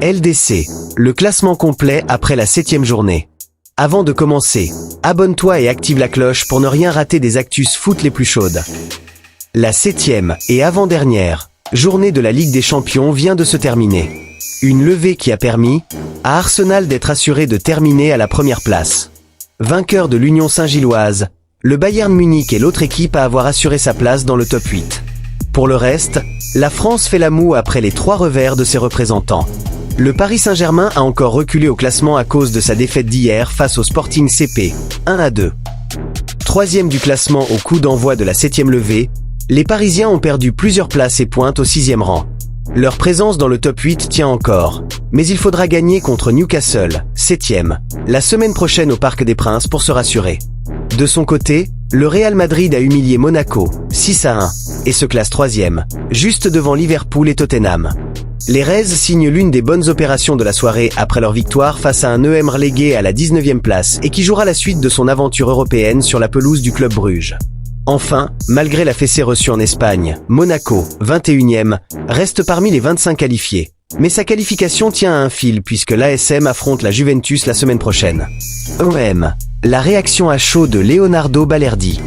LDC, le classement complet après la 7e journée. Avant de commencer, abonne-toi et active la cloche pour ne rien rater des actus foot les plus chaudes. La 7e et avant-dernière journée de la Ligue des Champions vient de se terminer. Une levée qui a permis à Arsenal d'être assuré de terminer à la première place. Vainqueur de l'Union Saint-Gilloise, le Bayern Munich est l'autre équipe à avoir assuré sa place dans le top 8. Pour le reste, la France fait la moue après les 3 revers de ses représentants. Le Paris Saint-Germain a encore reculé au classement à cause de sa défaite d'hier face au Sporting CP, 1-2. 3e du classement au coup d'envoi de la 7e levée, les Parisiens ont perdu plusieurs places et pointent au 6e rang. Leur présence dans le top 8 tient encore, mais il faudra gagner contre Newcastle, 7e, la semaine prochaine au Parc des Princes pour se rassurer. De son côté, le Real Madrid a humilié Monaco, 6-1, et se classe 3e, juste devant Liverpool et Tottenham. Les Reds signent l'une des bonnes opérations de la soirée après leur victoire face à un EM relégué à la 19e place et qui jouera la suite de son aventure européenne sur la pelouse du Club Bruges. Enfin, malgré la fessée reçue en Espagne, Monaco, 21e, reste parmi les 25 qualifiés. Mais sa qualification tient à un fil puisque l'ASM affronte la Juventus la semaine prochaine. OM, la réaction à chaud de Leonardo Balerdi.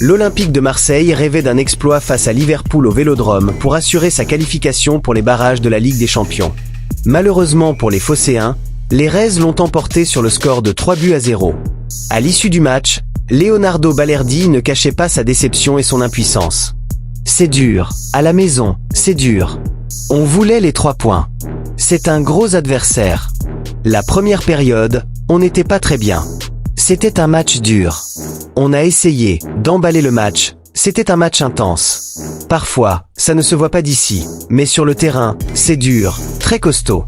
L'Olympique de Marseille rêvait d'un exploit face à Liverpool au Vélodrome pour assurer sa qualification pour les barrages de la Ligue des Champions. Malheureusement pour les Phocéens, les Reds l'ont emporté sur le score de 3-0. À l'issue du match, Leonardo Balerdi ne cachait pas sa déception et son impuissance. C'est dur, à la maison, c'est dur. On voulait les 3 points. C'est un gros adversaire. La première période, on n'était pas très bien. C'était un match dur. On a essayé d'emballer le match, c'était un match intense. Parfois, ça ne se voit pas d'ici, mais sur le terrain, c'est dur, très costaud.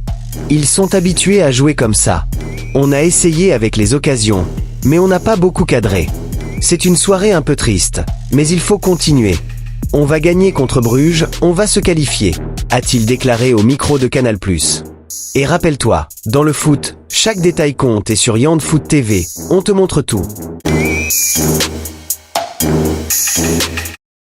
Ils sont habitués à jouer comme ça. On a essayé avec les occasions, mais on n'a pas beaucoup cadré. C'est une soirée un peu triste, mais il faut continuer. On va gagner contre Bruges, on va se qualifier, a-t-il déclaré au micro de Canal+. Et rappelle-toi, dans le foot, chaque détail compte et sur Yand Foot TV, on te montre tout.